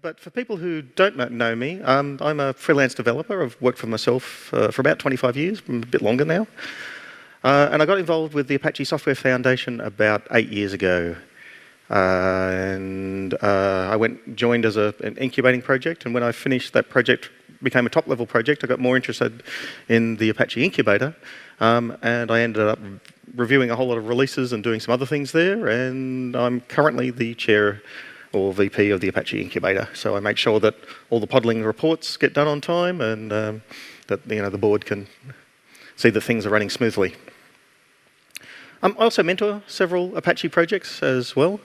But for people who don't know me, I'm a freelance developer. I've worked for myself for about 25 years, a bit longer now. And I got involved with the Apache Software Foundation about 8 years ago. I joined as an incubating project, and when I finished that project, became a top-level project, I got more interested in the Apache Incubator, and I ended up reviewing a whole lot of releases and doing some other things there, and I'm currently the chair or VP of the Apache Incubator. So I make sure that all the podling reports get done on time, and that the board can see that things are running smoothly. I also mentor several Apache projects as well,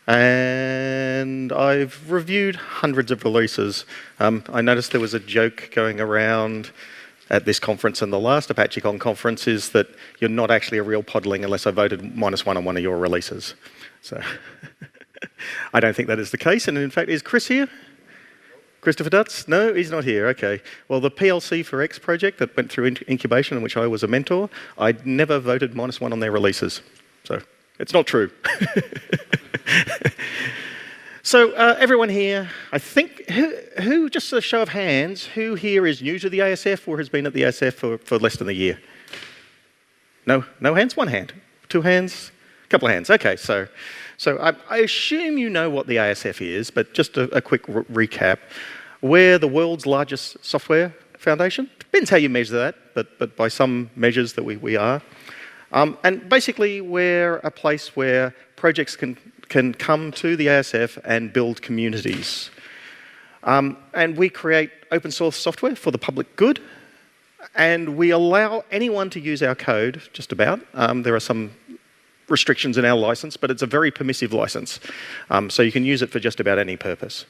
and I've reviewed hundreds of releases. I noticed there was a joke going around at this conference and the last ApacheCon conference is that you're not actually a real podling unless I voted -1 on one of your releases. So I don't think that is the case, and in fact, is Chris here? Christopher Dutz? No, he's not here, okay. Well, the PLC for X project that went through incubation, in which I was a mentor, I never voted -1 on their releases. So, it's not true. So, everyone here, I think, who, just a show of hands, who here is new to the ASF or has been at the ASF for less than a year? No hands? One hand? Two hands? A couple of hands, okay. So I assume you know what the ASF is, but just a quick recap. We're the world's largest software foundation. Depends how you measure that, but by some measures that we are. And basically, we're a place where projects can come to the ASF and build communities. And we create open source software for the public good, and we allow anyone to use our code, just about. There are some restrictions in our license, but it's a very permissive license. So you can use it for just about any purpose.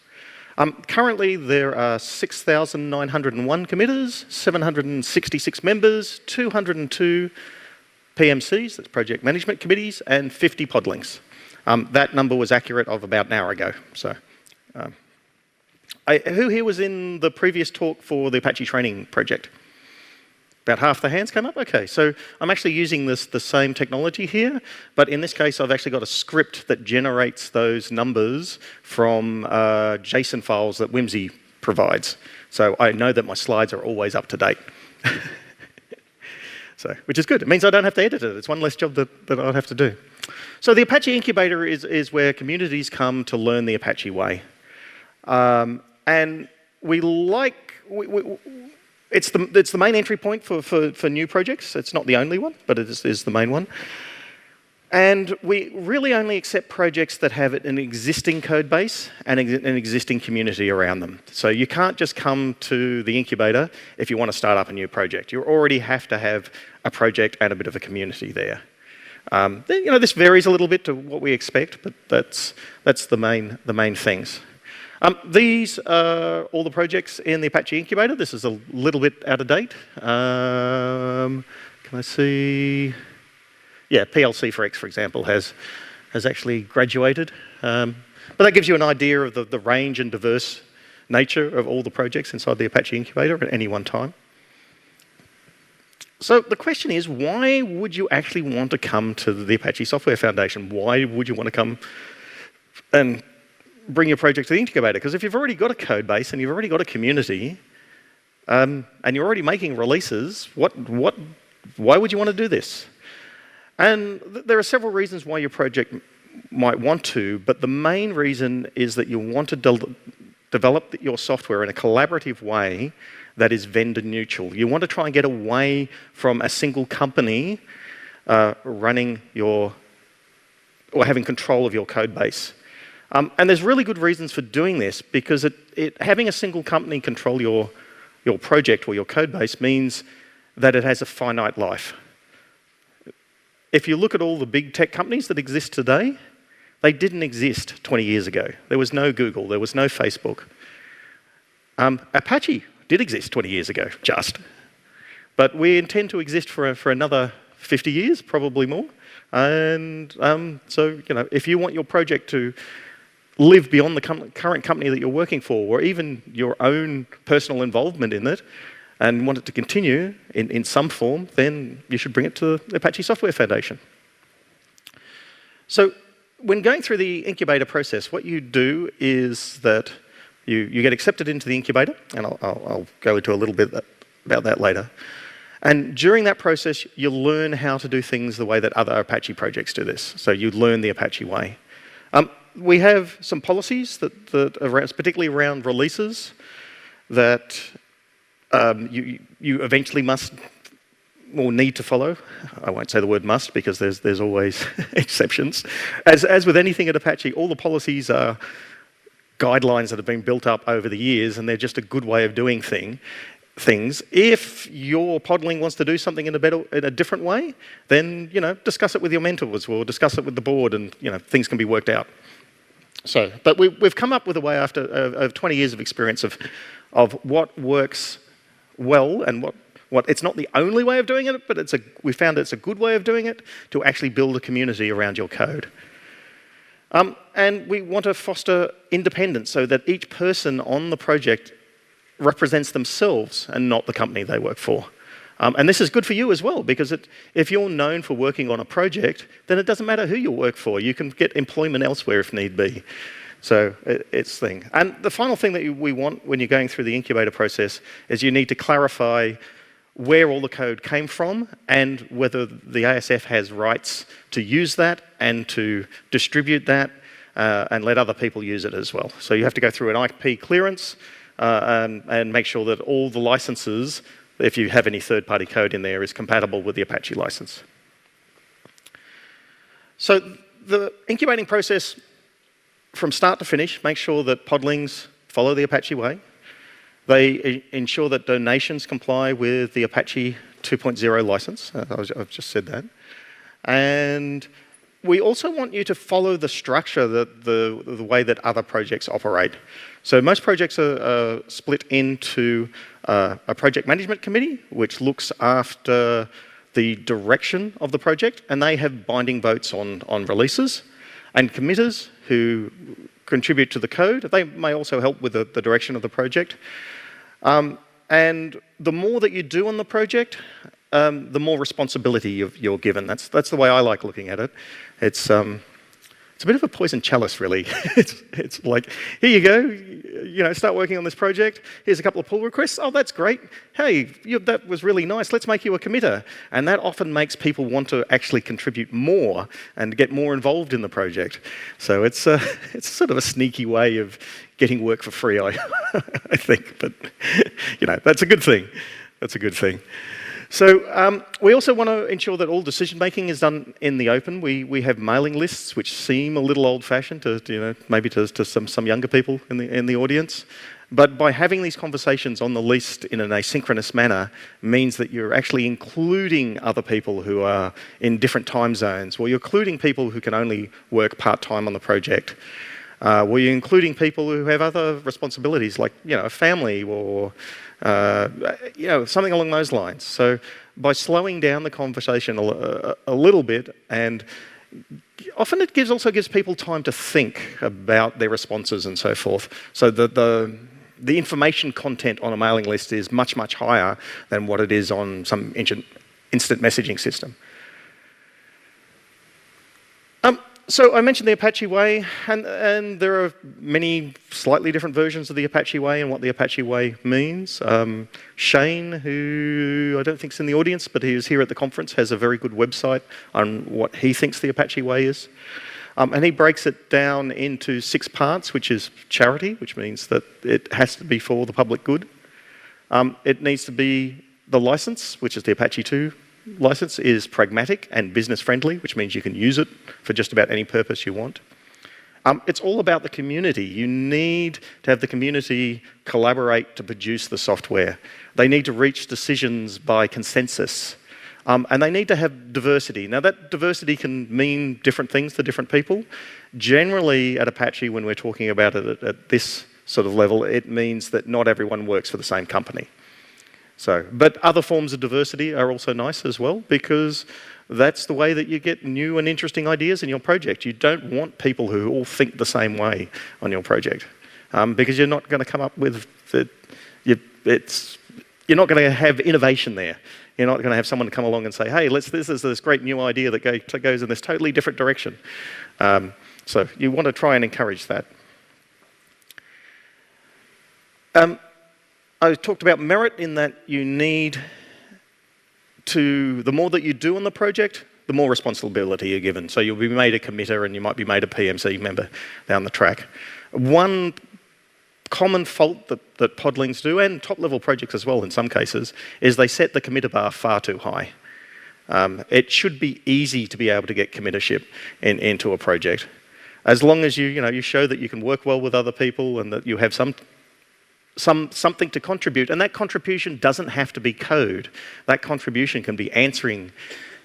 Currently, there are 6,901 committers, 766 members, 202 PMCs, that's project management committees, and 50 podlings. That number was accurate of about an hour ago. So, who here was in the previous talk for the Apache training project? About half the hands came up? Okay, so I'm actually using the same technology here, but in this case I've actually got a script that generates those numbers from JSON files that Whimsy provides. So I know that my slides are always up to date. So, which is good. It means I don't have to edit it. It's one less job that I'll have to do. So the Apache Incubator is where communities come to learn the Apache way. And it's the main entry point for new projects. It's not the only one, but it is the main one. And we really only accept projects that have an existing code base and an existing community around them. So you can't just come to the incubator if you want to start up a new project. You already have to have a project and a bit of a community there. This varies a little bit to what we expect, but that's the main things. These are all the projects in the Apache Incubator. This is a little bit out of date. Can I see? Yeah, PLC for X, for example, has actually graduated. But that gives you an idea of the range and diverse nature of all the projects inside the Apache Incubator at any one time. So the question is, why would you actually want to come to the Apache Software Foundation? Why would you want to come and bring your project to the incubator? Because if you've already got a code base and you've already got a community, and you're already making releases, why would you want to do this? And there are several reasons why your project might want to, but the main reason is that you want to develop your software in a collaborative way that is vendor neutral. You want to try and get away from a single company running or having control of your code base. And there's really good reasons for doing this, because having a single company control your project or your code base means that it has a finite life. If you look at all the big tech companies that exist today, they didn't exist 20 years ago. There was no Google, there was no Facebook. Apache did exist 20 years ago, just. But we intend to exist for another 50 years, probably more. And so, if you want your project to live beyond the current company that you're working for, or even your own personal involvement in it, and want it to continue in some form, then you should bring it to the Apache Software Foundation. So when going through the incubator process, what you do is that you get accepted into the incubator, and I'll go into a little bit about that later. And during that process, you learn how to do things the way that other Apache projects do this. So you learn the Apache way. We have some policies that are particularly around releases that you eventually must or need to follow. I won't say the word must because there's always exceptions. As with anything at Apache, all the policies are guidelines that have been built up over the years, and they're just a good way of doing things. If your podling wants to do something in a different way, then discuss it with your mentors or discuss it with the board, and things can be worked out. So, but we've come up with a way after of 20 years of experience of what works well and what it's not the only way of doing it, but we found it's a good way of doing it to actually build a community around your code. And we want to foster independence so that each person on the project represents themselves and not the company they work for. And this is good for you as well, because if you're known for working on a project, then it doesn't matter who you work for. You can get employment elsewhere if need be. So it's thing. And the final thing that we want when you're going through the incubator process is you need to clarify where all the code came from and whether the ASF has rights to use that and to distribute that and let other people use it as well. So you have to go through an IP clearance and make sure that all the licenses, if you have any third-party code in there, is compatible with the Apache license. So the incubating process, from start to finish, make sure that podlings follow the Apache way. They ensure that donations comply with the Apache 2.0 license. I've just said that. And we also want you to follow the structure, the way that other projects operate. So most projects are split into a project management committee, which looks after the direction of the project, and they have binding votes on releases, and committers who contribute to the code. They may also help with the direction of the project. And the more that you do on the project, the more responsibility you're given. That's the way I like looking at it. It's a bit of a poison chalice, really. it's like, here you go, start working on this project. Here's a couple of pull requests. Oh, that's great. Hey, that was really nice. Let's make you a committer. And that often makes people want to actually contribute more and get more involved in the project. So it's sort of a sneaky way of getting work for free, I think. But, that's a good thing. That's a good thing. So we also want to ensure that all decision-making is done in the open. We have mailing lists, which seem a little old-fashioned to maybe to some younger people in the audience. But by having these conversations on the list in an asynchronous manner means that you're actually including other people who are in different time zones, or you're including people who can only work part-time on the project. Or you're including people who have other responsibilities, like a family or something along those lines. So by slowing down the conversation a little bit, and often it also gives people time to think about their responses and so forth. So the information content on a mailing list is much, much higher than what it is on some instant messaging system. So I mentioned the Apache way, and there are many slightly different versions of the Apache way and what the Apache way means. Shane, who I don't think is in the audience, but he is here at the conference, has a very good website on what he thinks the Apache way is. And he breaks it down into 6 parts, which is charity, which means that it has to be for the public good. It needs to be the license, which is the Apache 2 license, is pragmatic and business friendly, which means you can use it for just about any purpose you want. It's all about the community. You need to have the community collaborate to produce the software. They need to reach decisions by consensus. And they need to have diversity. Now that diversity can mean different things to different people. Generally at Apache, when we're talking about it at this sort of level, it means that not everyone works for the same company. But other forms of diversity are also nice as well, because that's the way that you get new and interesting ideas in your project. You don't want people who all think the same way on your project, because you're not going to come up with you're not going to have innovation there. You're not going to have someone come along and say, hey, this is this great new idea that goes in this totally different direction. So you want to try and encourage that. I talked about merit in that you need to, the more that you do on the project, the more responsibility you're given. So you'll be made a committer and you might be made a PMC member down the track. One common fault that podlings do, and top-level projects as well in some cases, is they set the committer bar far too high. It should be easy to be able to get committership into a project. As long as you show that you can work well with other people and that you have something to contribute, and that contribution doesn't have to be code. That contribution can be answering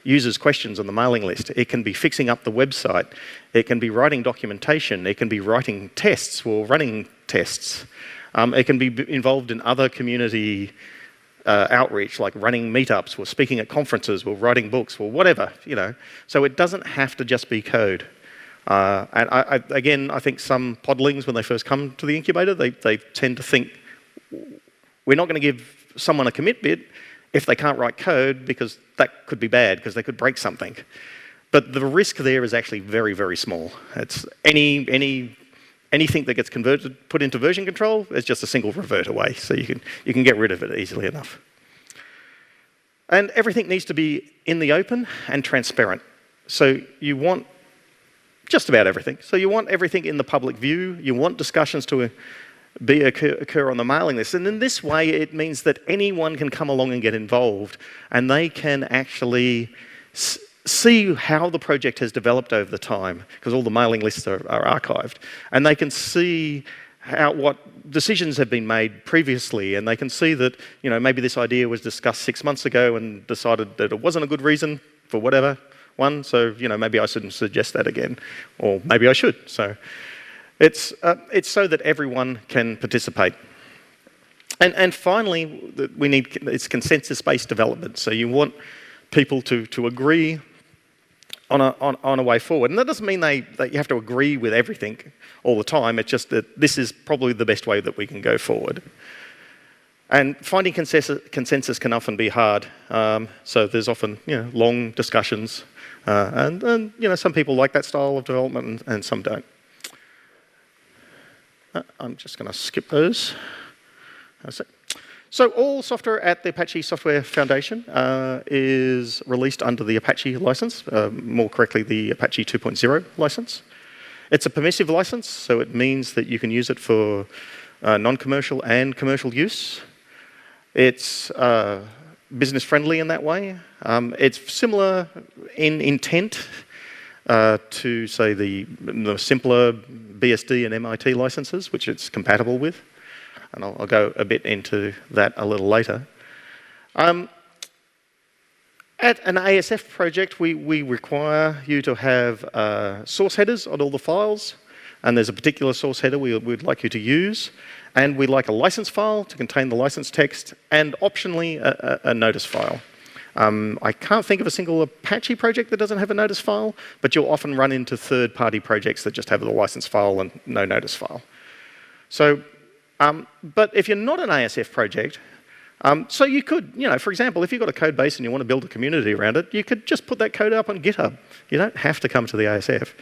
users' questions on the mailing list. It can be fixing up the website. It can be writing documentation. It can be writing tests or running tests. It can be involved in other community outreach, like running meetups or speaking at conferences or writing books or whatever, So it doesn't have to just be code. And I think some podlings, when they first come to the incubator, they tend to think, we're not going to give someone a commit bit if they can't write code, because that could be bad, because they could break something. But the risk there is actually very, very small. It's anything that gets converted, put into version control, is just a single revert away, so you can get rid of it easily enough. And everything needs to be in the open and transparent. So you want just about everything. So you want everything in the public view. You want discussions to occur on the mailing list. And in this way, it means that anyone can come along and get involved, and they can actually see how the project has developed over the time, because all the mailing lists are archived. And they can see what decisions have been made previously, and they can see that maybe this idea was discussed 6 months ago and decided that it wasn't a good reason for whatever one, so maybe I shouldn't suggest that again, or maybe I should. So it's so that everyone can participate. And finally, it's consensus-based development. So you want people to agree on a way forward, and that doesn't mean that you have to agree with everything all the time. It's just that this is probably the best way that we can go forward. And finding consensus can often be hard. So there's often long discussions. And some people like that style of development and some don't. I'm just going to skip those. So all software at the Apache Software Foundation is released under the Apache license, more correctly the Apache 2.0 license. It's a permissive license, so it means that you can use it for non-commercial and commercial use. It's business friendly in that way. It's similar in intent to, say, the simpler BSD and MIT licenses, which it's compatible with. And I'll go a bit into that a little later. At an ASF project, we require you to have source headers on all the files, and there's a particular source header we'd like you to use, and we'd like a license file to contain the license text, and optionally a notice file. I can't think of a single Apache project that doesn't have a notice file, but you'll often run into third-party projects that just have the license file and no notice file. So, but if you're not an ASF project, so you could, for example, if you've got a code base and you want to build a community around it, you could just put that code up on GitHub. You don't have to come to the ASF.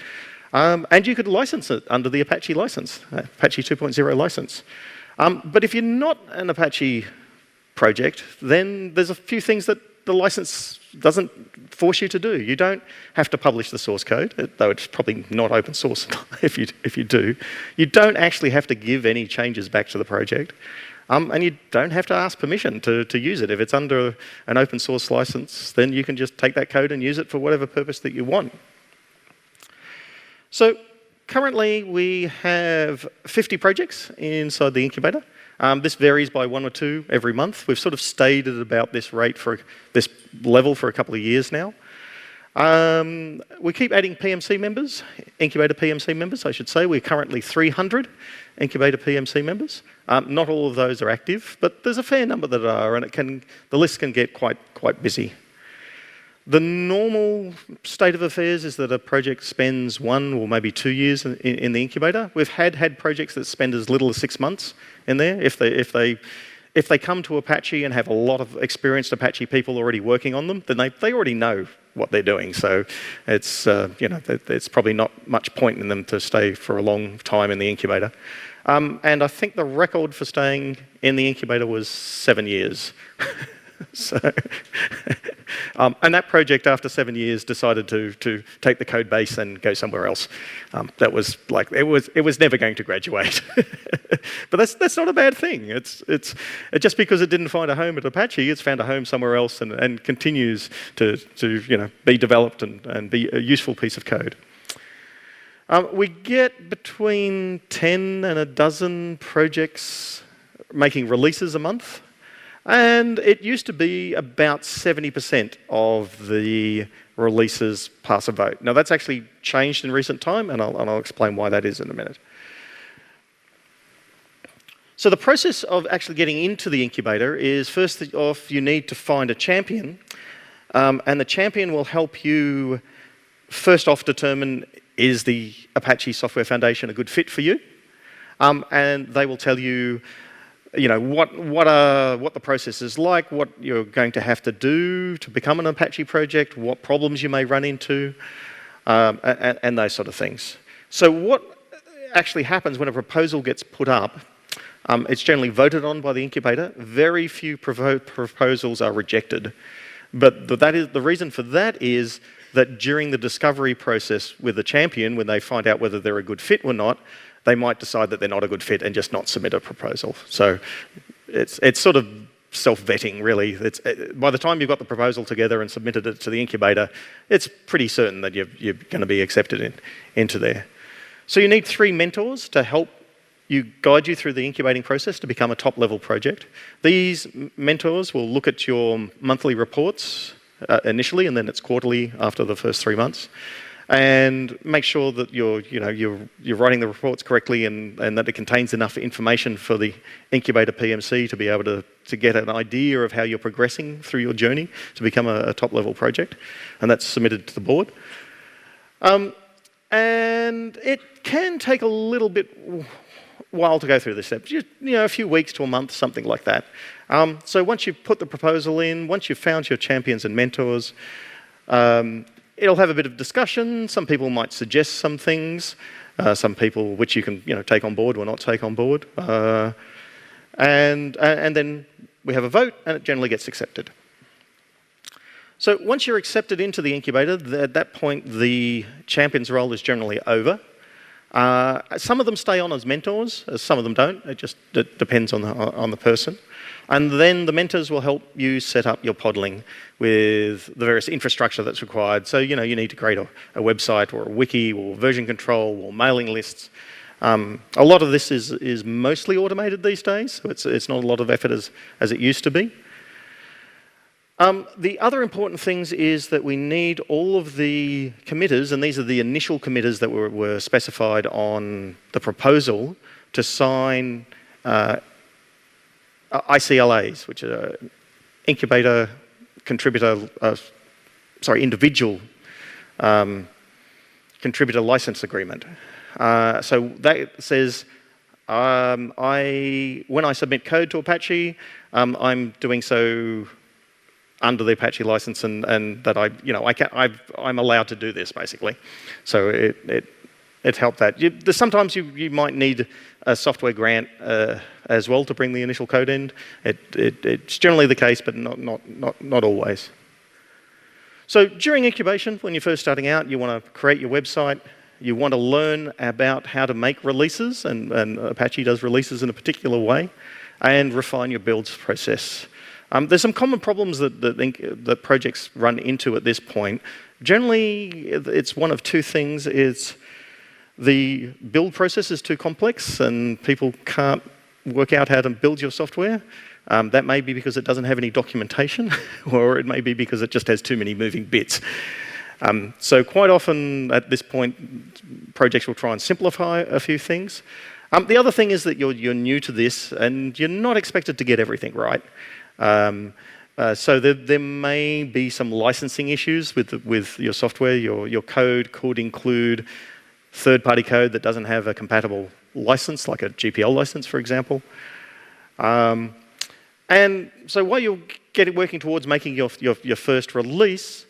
And you could license it under the Apache license, Apache 2.0 license. But if you're not an Apache project, then there's a few things that the license doesn't force you to do. You don't have to publish the source code, though it's probably not open source if you do. You don't actually have to give any changes back to the project. And you don't have to ask permission to use it. If it's under an open source license, then you can just take that code and use it for whatever purpose that you want. So currently we have 50 projects inside the incubator. This varies by 1 or 2 every month. We've sort of stayed at about this rate for this level for a couple of years now. We keep adding PMC members, Incubator PMC members, I should say. We're currently 300 Incubator PMC members. Not all of those are active, but there's a fair number that are, and the list can get quite busy. The normal state of affairs is that a project spends 1 or maybe 2 years in the incubator. We've had projects that spend as little as 6 months in there. If they come to Apache and have a lot of experienced Apache people already working on them, then they already know what they're doing. So it's it's probably not much point in them to stay for a long time in the incubator. And I think the record for staying in the incubator was 7 years. So, and that project, after 7 years, decided to take the code base and go somewhere else. That was like it was never going to graduate. But that's not a bad thing. It's just because it didn't find a home at Apache, it's found a home somewhere else and continues to be developed and be a useful piece of code. We get between 10 and a dozen projects making releases a month. And it used to be about 70% of the releases pass a vote. Now that's actually changed in recent time, and I'll explain why that is in a minute. So the process of actually getting into the incubator is, first off, you need to find a champion, and the champion will help you first off determine, is the Apache Software Foundation a good fit for you? And they will tell you what the process is like, what you're going to have to do to become an Apache project, what problems you may run into, and those sort of things. So what actually happens when a proposal gets put up, it's generally voted on by the incubator. Very few proposals are rejected. But the reason for that is that during the discovery process with the champion, when they find out whether they're a good fit or not, they might decide that they're not a good fit and just not submit a proposal. So it's sort of self-vetting, really. By the time you've got the proposal together and submitted it to the incubator, it's pretty certain that you're going to be accepted into there. So you need 3 mentors to help guide you through the incubating process to become a top-level project. These mentors will look at your monthly reports initially, and then it's quarterly after the first 3 months, and make sure that you're writing the reports correctly and that it contains enough information for the incubator PMC to be able to get an idea of how you're progressing through your journey to become a top-level project, and that's submitted to the board. And it can take a little bit while to go through this step, a few weeks to a month, something like that. So once you've put the proposal in, once you've found your champions and mentors, it'll have a bit of discussion. Some people might suggest some things, some people which you can take on board or not take on board. And then we have a vote, and it generally gets accepted. So once you're accepted into the incubator, at that point the champion's role is generally over. Some of them stay on as mentors, some of them don't. It depends on the person. And then the mentors will help you set up your podling with the various infrastructure that's required. So, you need to create a website or a wiki or version control or mailing lists. A lot of this is mostly automated these days, so it's not a lot of effort as it used to be. The other important things is that we need all of the committers, and these are the initial committers that were specified on the proposal, to sign ICLAs, which are incubator contributor, individual contributor license agreement. So that says when I submit code to Apache, I'm doing so under the Apache license, and that I'm allowed to do this, basically. So it helped that. Sometimes you might need a software grant as well to bring the initial code in. It's generally the case, but not always. So during incubation, when you're first starting out, you want to create your website. You want to learn about how to make releases, and Apache does releases in a particular way, and refine your builds process. There's some common problems that projects run into at this point. Generally, it's one of 2 things. It's the build process is too complex and people can't work out how to build your software. That may be because it doesn't have any documentation, or it may be because it just has too many moving bits. So quite often at this point, projects will try and simplify a few things. The other thing is that you're new to this and you're not expected to get everything right. So there may be some licensing issues with your software. Your code could include third-party code that doesn't have a compatible license, like a GPL license, for example. And so while you're working towards making your first release,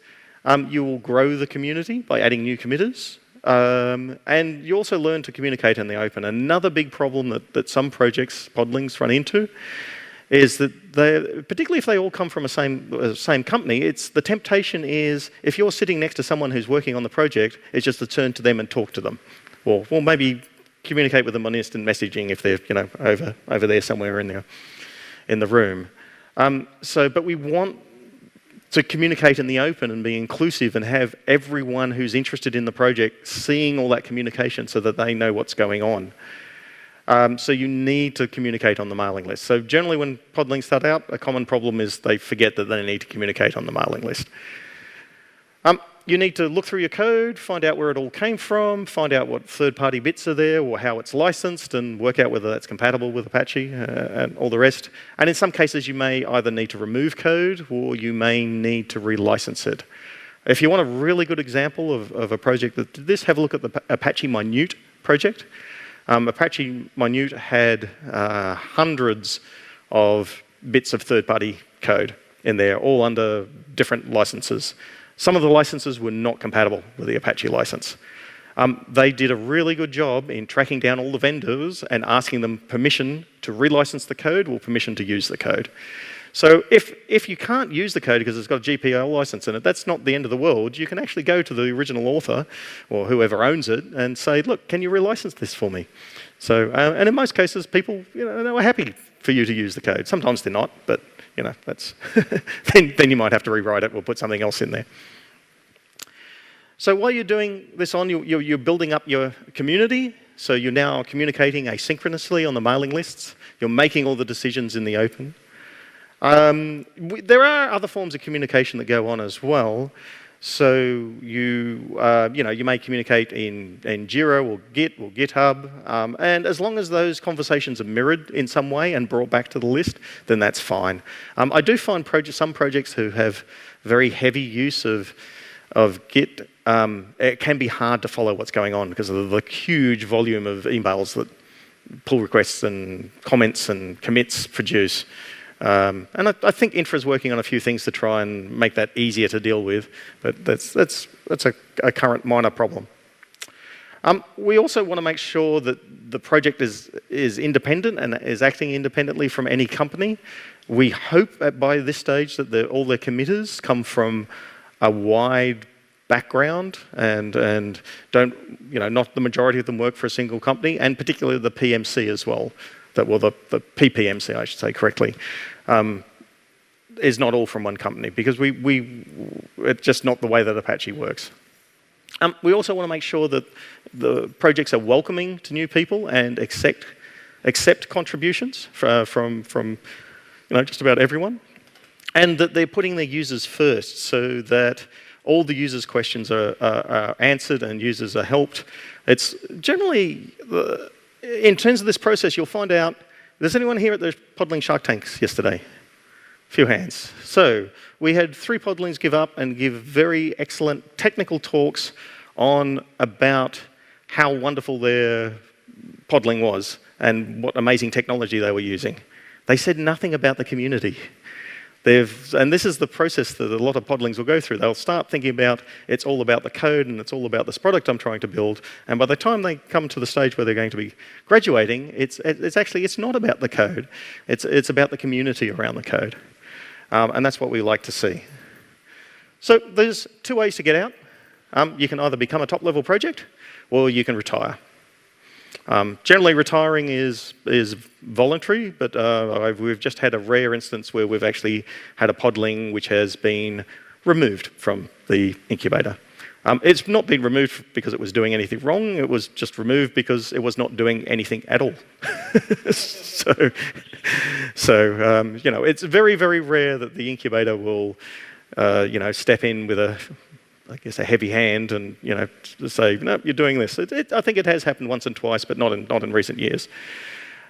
You will grow the community by adding new committers. And you also learn to communicate in the open. Another big problem that some projects, podlings, run into is that particularly if they all come from a same company, the temptation is if you're sitting next to someone who's working on the project, it's just to turn to them and talk to them, or maybe communicate with them on instant messaging if they're over there somewhere in the room. But we want to communicate in the open and be inclusive and have everyone who's interested in the project seeing all that communication so that they know what's going on. So you need to communicate on the mailing list. So generally when podlings start out, a common problem is they forget that they need to communicate on the mailing list. You need to look through your code, find out where it all came from, find out what third-party bits are there or how it's licensed, and work out whether that's compatible with Apache and all the rest. And in some cases, you may either need to remove code or you may need to relicense it. If you want a really good example of a project that did this, have a look at the Apache Minute project. Apache Minute had hundreds of bits of third-party code in there, all under different licenses. Some of the licenses were not compatible with the Apache license. They did a really good job in tracking down all the vendors and asking them permission to relicense the code or permission to use the code. So if you can't use the code because it's got a GPL license in it, that's not the end of the world. You can actually go to the original author or whoever owns it and say, look, can you relicense this for me? So, and in most cases, people are happy for you to use the code. Sometimes they're not, but that's then you might have to rewrite it or put something else in there. So while you're doing this you're building up your community. So you're now communicating asynchronously on the mailing lists. You're making all the decisions in the open. There are other forms of communication that go on as well. So you may communicate in Jira or Git or GitHub, and as long as those conversations are mirrored in some way and brought back to the list, then that's fine. I do find some projects who have very heavy use of Git, it can be hard to follow what's going on because of the huge volume of emails that pull requests and comments and commits produce. And I think Infra's working on a few things to try and make that easier to deal with, but that's a current minor problem. We also want to make sure that the project is independent and is acting independently from any company. We hope that by this stage that all the committers come from a wide background and don't, not the majority of them work for a single company, and particularly the PMC as well. The PPMC, I should say correctly, is not all from one company because it's just not the way that Apache works. We also want to make sure that the projects are welcoming to new people and accept contributions from just about everyone, and that they're putting their users first so that all the users' questions are answered and users are helped. It's generally in terms of this process, you'll find out, there's anyone here at the Podling Shark Tanks yesterday? A few hands. So we had 3 podlings give up and give very excellent technical talks about how wonderful their podling was and what amazing technology they were using. They said nothing about the community. And this is the process that a lot of podlings will go through. They'll start thinking about it's all about the code and it's all about this product I'm trying to build. And by the time they come to the stage where they're going to be graduating, it's not about the code. It's about the community around the code. And that's what we like to see. So there's 2 ways to get out. You can either become a top-level project or you can retire. Generally, retiring is voluntary, but we've just had a rare instance where we've actually had a podling which has been removed from the incubator. It's not been removed because it was doing anything wrong. It was just removed because it was not doing anything at all. so it's very, very rare that the incubator will, step in with a heavy hand and say, no, you're doing this. I think it has happened once and twice, but not in recent years.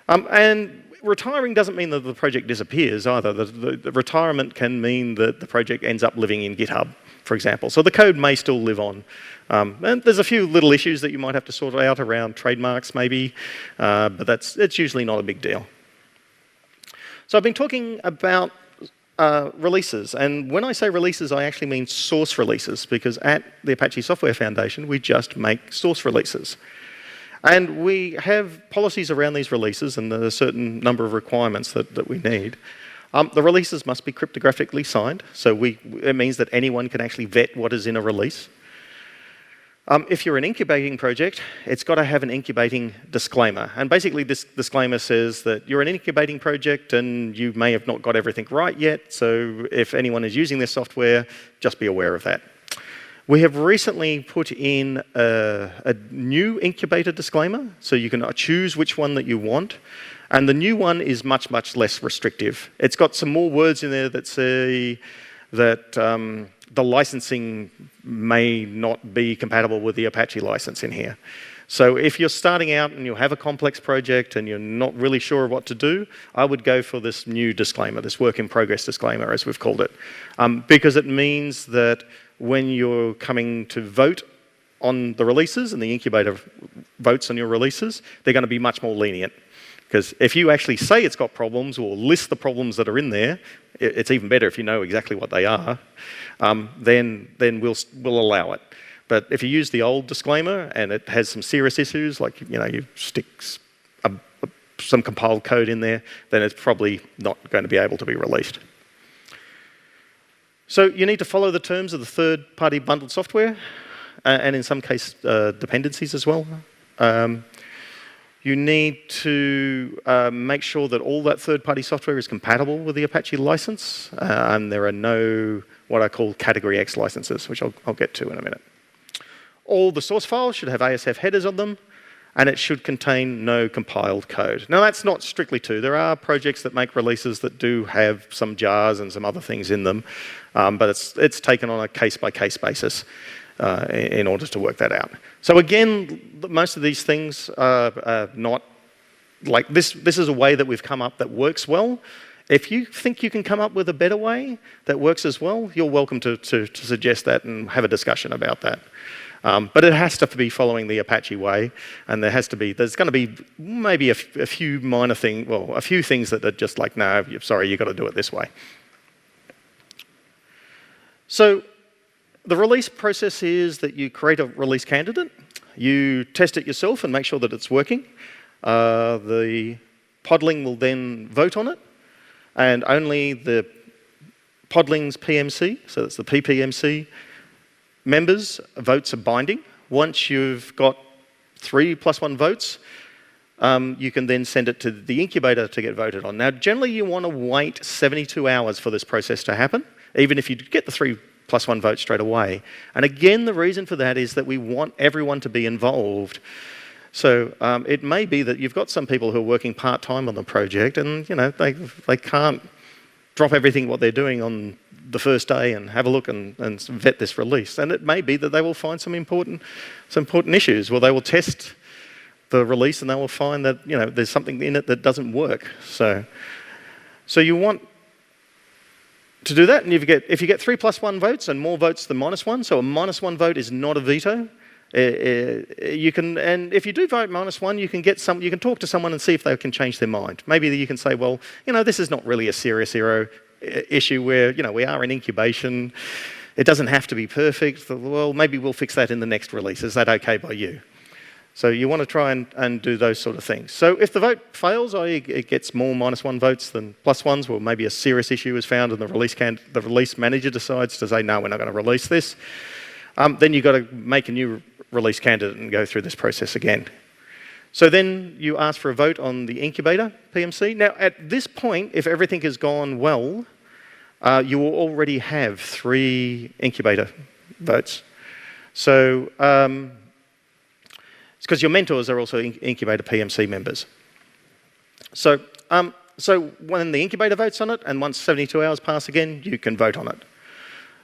And retiring doesn't mean that the project disappears either. The retirement can mean that the project ends up living in GitHub, for example. So the code may still live on. And there's a few little issues that you might have to sort out around trademarks maybe, but it's usually not a big deal. So I've been talking about releases. And when I say releases, I actually mean source releases, because at the Apache Software Foundation, we just make source releases. And we have policies around these releases, and there's a certain number of requirements that we need. The releases must be cryptographically signed, so it means that anyone can actually vet what is in a release. If you're an incubating project, it's got to have an incubating disclaimer. And basically this disclaimer says that you're an incubating project and you may have not got everything right yet, so if anyone is using this software, just be aware of that. We have recently put in a new incubator disclaimer, so you can choose which one that you want. And the new one is much, much less restrictive. It's got some more words in there that say that the licensing may not be compatible with the Apache license in here. So if you're starting out and you have a complex project and you're not really sure what to do, I would go for this new disclaimer, this work in progress disclaimer, as we've called it, because it means that when you're coming to vote on the releases and the incubator votes on your releases, they're going to be much more lenient. Because if you actually say it's got problems or list the problems that are in there, it's even better if you know exactly what they are, then we'll allow it. But if you use the old disclaimer and it has some serious issues, like you stick some compiled code in there, then it's probably not going to be able to be released. So you need to follow the terms of the third-party bundled software, and in some case dependencies as well. You need to make sure that all that third-party software is compatible with the Apache license, and there are no what I call Category X licenses, which I'll get to in a minute. All the source files should have ASF headers on them, and it should contain no compiled code. Now, that's not strictly true. There are projects that make releases that do have some jars and some other things in them, but it's taken on a case-by-case basis in order to work that out. So again, most of these things are not like this. This is a way that we've come up that works well. If you think you can come up with a better way that works as well, you're welcome to suggest that and have a discussion about that. But it has to be following the Apache way, and there's going to be maybe a few minor things, well, a few things that are just like, no, sorry, you've got to do it this way. So the release process is that you create a release candidate, you test it yourself and make sure that it's working. The podling will then vote on it, and only the podlings PMC, so that's the PPMC, members' votes are binding. Once you've got 3+1 votes, you can then send it to the incubator to get voted on. Now, generally you want to wait 72 hours for this process to happen, even if you get the 3+1 votes straight away. And again, the reason for that is that we want everyone to be involved. So it may be that you've got some people who are working part-time on the project, and they can't drop everything what they're doing on the first day and have a look and vet this release. And it may be that they will find some important issues, where they will test the release and they will find that there's something in it that doesn't work. So you want to do that, and if you get 3+1 votes and more votes than -1, so a -1 vote is not a veto. You can, and if you do vote -1, you can talk to someone and see if they can change their mind. Maybe you can say, well, this is not really a serious issue where we are in incubation. It doesn't have to be perfect. Well, maybe we'll fix that in the next release. Is that okay by you? So you want to try and do those sort of things. So if the vote fails, i.e. it gets more -1 votes than +1s, well, maybe a serious issue is found and the release manager decides to say, no, we're not going to release this, then you've got to make a new release candidate and go through this process again. So then you ask for a vote on the incubator PMC. Now, at this point, if everything has gone well, you will already have 3 incubator votes. So it's because your mentors are also incubator PMC members. So when the incubator votes on it, and once 72 hours pass again, you can vote on it.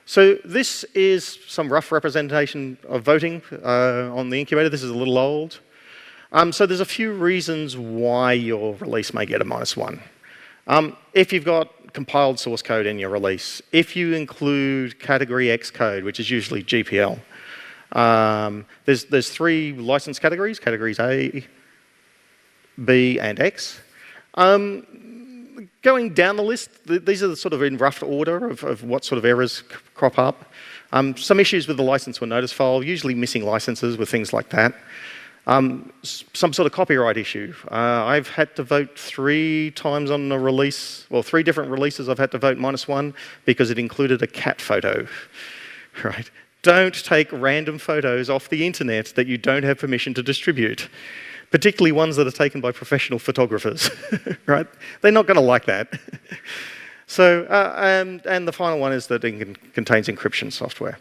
So this is some rough representation of voting on the incubator. This is a little old. So there's a few reasons why your release may get a -1. If you've got compiled source code in your release, if you include Category X code, which is usually GPL, there's 3 license categories A, B, and X. Going down the list, these are the sort of in rough order of what sort of errors crop up. Some issues with the license or notice file, usually missing licenses with things like that. Some sort of copyright issue. I've had to vote 3 times on a release, well, 3 different releases I've had to vote -1 because it included a cat photo, right? Don't take random photos off the internet that you don't have permission to distribute, particularly ones that are taken by professional photographers, right? They're not going to like that. So, and the final one is that it contains encryption software.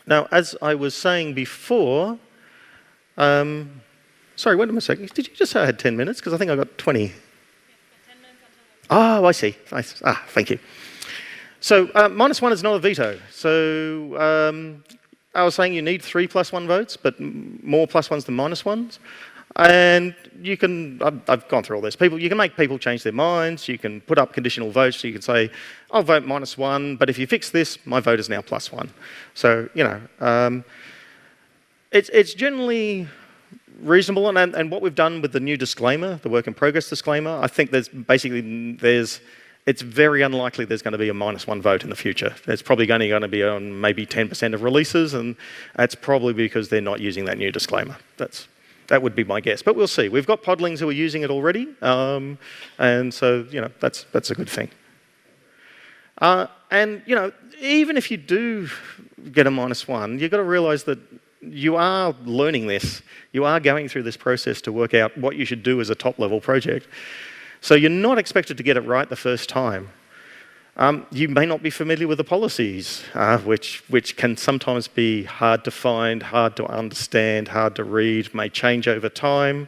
Now, as I was saying before, sorry, wait a second. Did you just say I had 10 minutes? Because I think I got 20. Yeah, 10 minutes until Oh, I see. Nice. Thank you. So, -1 is not a veto. So, I was saying you need 3 +1 votes, but more +1s than -1s. And you can, I've gone through all this. You can make people change their minds. You can put up conditional votes. So you can say, I'll vote -1, but if you fix this, my vote is now +1. So, you know, it's generally reasonable. And what we've done with the new disclaimer, the work in progress disclaimer, I think it's very unlikely there's going to be a -1 vote in the future. It's probably going to be on maybe 10% of releases, and that's probably because they're not using that new disclaimer. That would be my guess, but we'll see. We've got podlings who are using it already, and so, you know, that's a good thing. And, you know, even if you do get a -1, you've got to realize that you are learning this. You are going through this process to work out what you should do as a top-level project. So you're not expected to get it right the first time. You may not be familiar with the policies, which can sometimes be hard to find, hard to understand, hard to read, may change over time.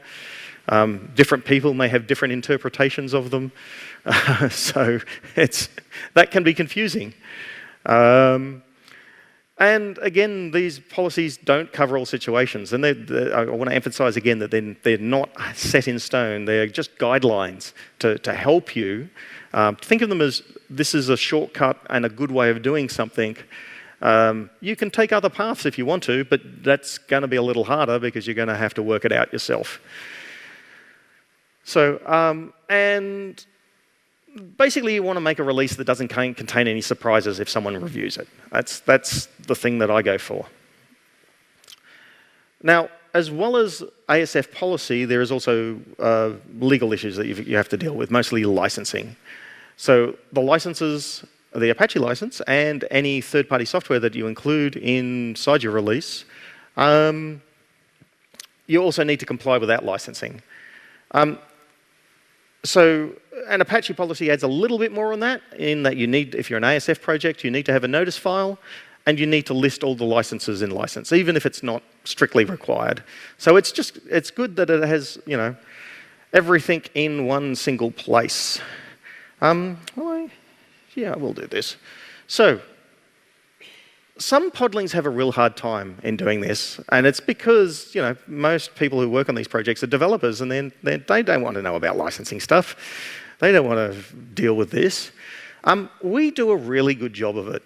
Different people may have different interpretations of them. So that can be confusing. And again, these policies don't cover all situations. And I want to emphasize again that they're not set in stone. They're just guidelines to help you. Think of them as this is a shortcut and a good way of doing something. You can take other paths if you want to, but that's going to be a little harder because you're going to have to work it out yourself. So, and basically you want to make a release that doesn't contain any surprises if someone reviews it. That's the thing that I go for. Now, as well as ASF policy, there is also legal issues that you have to deal with, mostly licensing. So the licenses, the Apache license and any third-party software that you include inside your release, you also need to comply with that licensing. So an Apache policy adds a little bit more on that, in that you need, if you're an ASF project, you need to have a notice file, and you need to list all the licenses in license, even if it's not strictly required. So it's good that it has, you know, everything in one single place. Yeah, we'll do this. So, some podlings have a real hard time in doing this, and it's because, you know, most people who work on these projects are developers, and they don't want to know about licensing stuff. They don't want to deal with this. We do a really good job of it.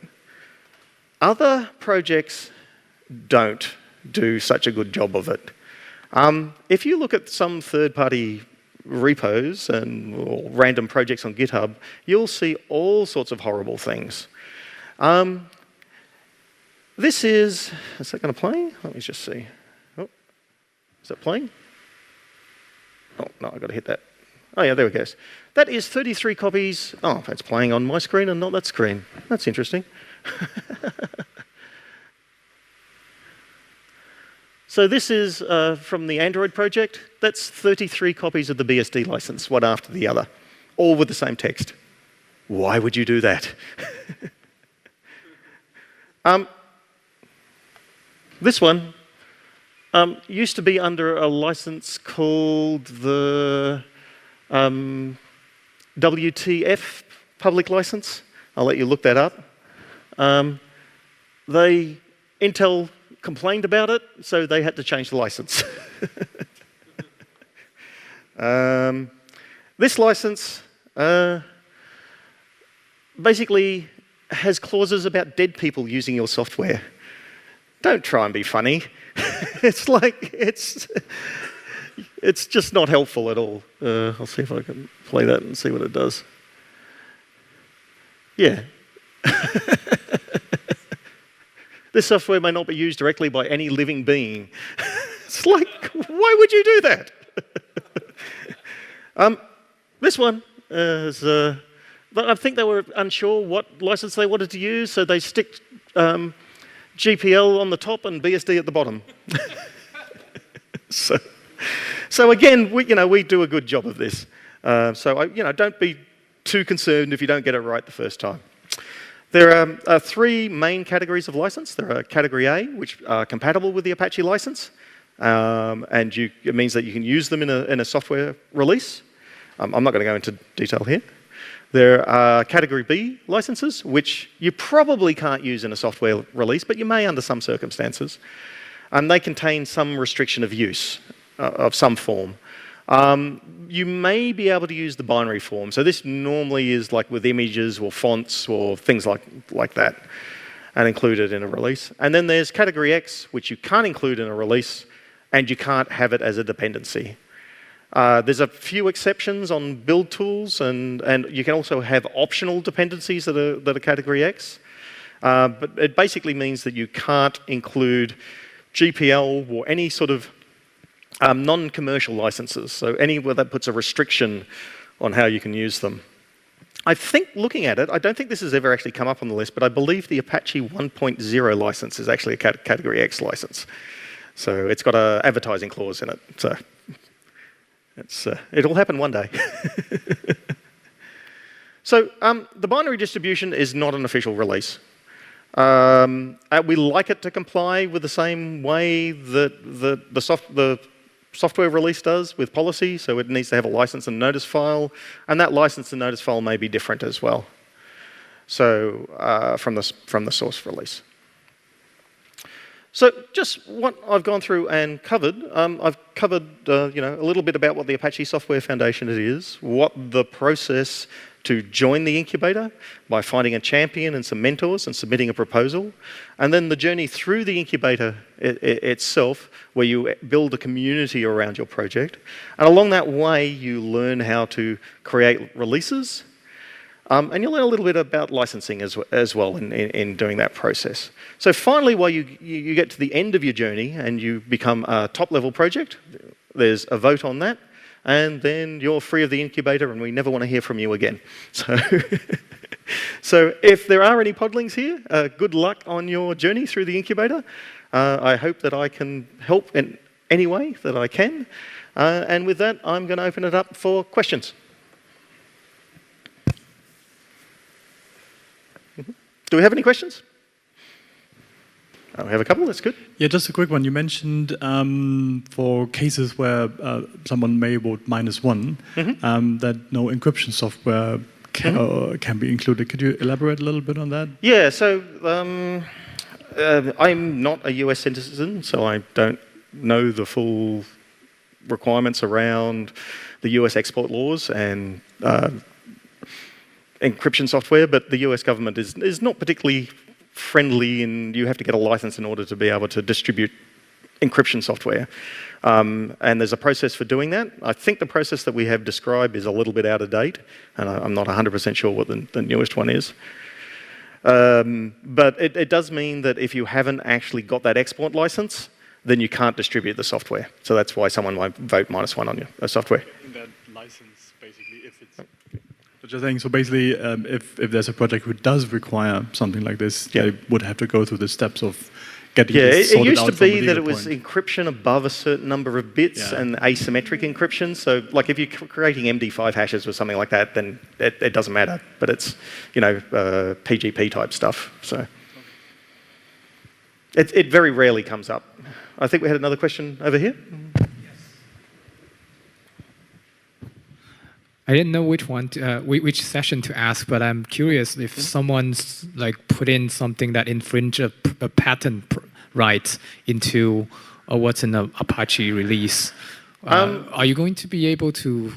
Other projects don't do such a good job of it. If you look at some third-party repos or random projects on GitHub, you'll see all sorts of horrible things. Is that going to play? Let me just see. Oh, is that playing? Oh, no, I've got to hit that. Oh, yeah, there it goes. That is 33 copies. Oh, that's playing on my screen and not that screen. That's interesting. So this is from the Android project. That's 33 copies of the BSD license, one after the other, all with the same text. Why would you do that? This one used to be under a license called the WTF public license. I'll let you look that up. Intel complained about it, so they had to change the license. This license basically has clauses about dead people using your software. Don't try and be funny. It's just not helpful at all. I'll see if I can play that and see what it does. Yeah. This software may not be used directly by any living being. It's like, why would you do that? This one is, but I think they were unsure what license they wanted to use, so they stick GPL on the top and BSD at the bottom. So again, we do a good job of this. Don't be too concerned if you don't get it right the first time. There are three main categories of license. There are Category A, which are compatible with the Apache license, and it means that you can use them in a software release. I'm not going to go into detail here. There are Category B licenses, which you probably can't use in a software release, but you may under some circumstances. And they contain some restriction of use of some form. You may be able to use the binary form. So this normally is like with images or fonts or things like that, and included in a release. And then there's Category X, which you can't include in a release, and you can't have it as a dependency. There's a few exceptions on build tools, and you can also have optional dependencies that are Category X. But it basically means that you can't include GPL or any sort of non-commercial licenses, so anywhere that puts a restriction on how you can use them. I think, looking at it, I don't think this has ever actually come up on the list, but I believe the Apache 1.0 license is actually a Category X license. So it's got an advertising clause in it. So it'll happen one day. So the binary distribution is not an official release. We like it to comply with the same way that the software release does with policy, so it needs to have a license and notice file, and that license and notice file may be different as well. So from the source release. So just what I've gone through and covered, I've covered a little bit about what the Apache Software Foundation is, what the process to join the incubator by finding a champion and some mentors and submitting a proposal, and then the journey through the incubator itself, where you build a community around your project. And along that way, you learn how to create releases, and you learn a little bit about licensing as well in doing that process. So finally, while you get to the end of your journey and you become a top-level project, there's a vote on that, and then you're free of the incubator and we never want to hear from you again. So if there are any podlings here, good luck on your journey through the incubator. I hope that I can help in any way that I can. And with that, I'm going to open it up for questions. Do we have any questions? We have a couple, that's good. Yeah, just a quick one. You mentioned for cases where someone may vote -1, that no encryption software can be included. Could you elaborate a little bit on that? Yeah, so I'm not a US citizen, so I don't know the full requirements around the US export laws and encryption software, but the US government is not particularly friendly, and you have to get a license in order to be able to distribute encryption software. And there's a process for doing that. I think the process that we have described is a little bit out of date, and I'm not 100% sure what the newest one is. But it does mean that if you haven't actually got that export license, then you can't distribute the software. So that's why someone might vote -1 on your software. That license, basically, if it's... But you're saying, so basically, if there's a project who does require something like this, they would have to go through the steps of getting this sorted out. It used to be that it was point. encryption above a certain number of bits and asymmetric encryption. So, like, if you're creating MD5 hashes or something like that, then it doesn't matter. But it's, PGP type stuff. So, it very rarely comes up. I think we had another question over here. I didn't know which session to ask, but I'm curious if someone's put in something that infringe a patent rights into what's in the Apache release. Are you going to be able to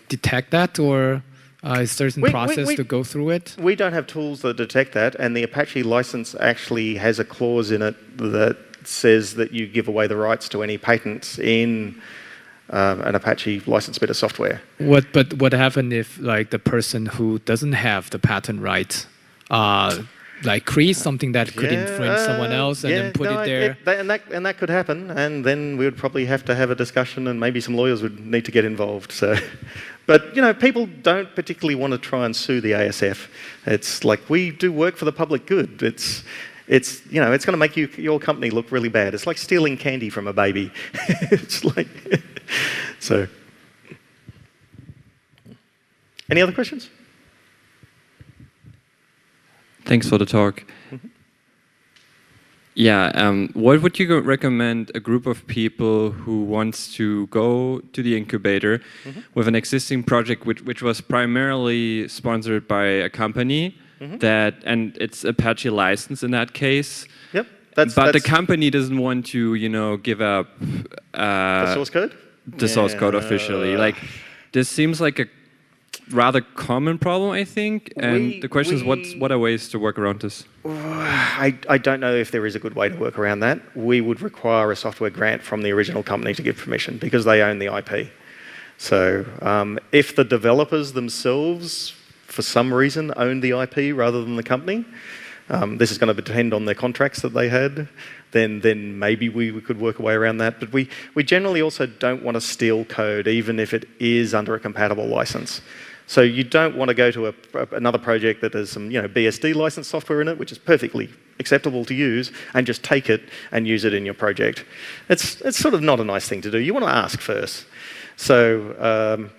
detect that, or is there some process to go through it? We don't have tools that detect that, and the Apache license actually has a clause in it that says that you give away the rights to any patents in an Apache licensed bit of software. But what happens if like the person who doesn't have the patent rights like create something that could infringe someone else and then put it there? And that could happen, and then we would probably have to have a discussion, and maybe some lawyers would need to get involved. So, but people don't particularly want to try and sue the ASF. It's like, we do work for the public good. It's going to make your company look really bad. It's like stealing candy from a baby. It's like so. Any other questions? Thanks for the talk. Yeah, what would you recommend a group of people who wants to go to the incubator with an existing project which was primarily sponsored by a company and it's Apache license in that case? Yep. But the company doesn't want to, give up the source code? The source code officially. Like, this seems like a rather common problem, I think. And the question is, what are ways to work around this? I don't know if there is a good way to work around that. We would require a software grant from the original company to give permission because they own the IP. So if the developers themselves, for some reason, own the IP rather than the company, this is going to depend on their contracts that they had, then maybe we could work a way around that. But we generally also don't want to steal code, even if it is under a compatible license. So you don't want to go to another project that has some BSD licensed software in it, which is perfectly acceptable to use, and just take it and use it in your project. It's sort of not a nice thing to do. You want to ask first. So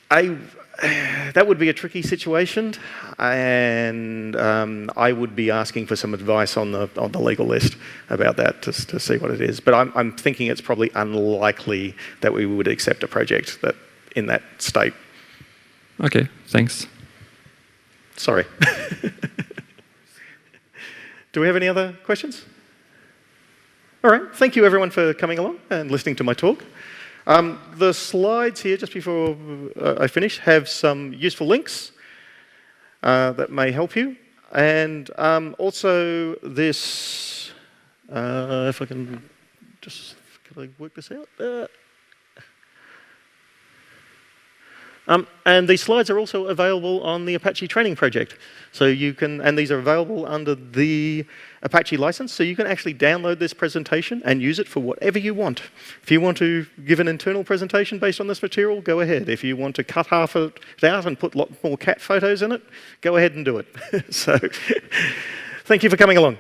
that would be a tricky situation, and I would be asking for some advice on the legal list about that to see what it is. But I'm thinking it's probably unlikely that we would accept a project that in that state. Okay, thanks. Sorry. Do we have any other questions? All right, thank you everyone for coming along and listening to my talk. The slides here, just before I finish, have some useful links that may help you. And also this, if I can I work this out? And these slides are also available on the Apache training project. So you can, and these are available under the Apache license, so you can actually download this presentation and use it for whatever you want. If you want to give an internal presentation based on this material, go ahead. If you want to cut half of it out and put a lot more cat photos in it, go ahead and do it. So, thank you for coming along.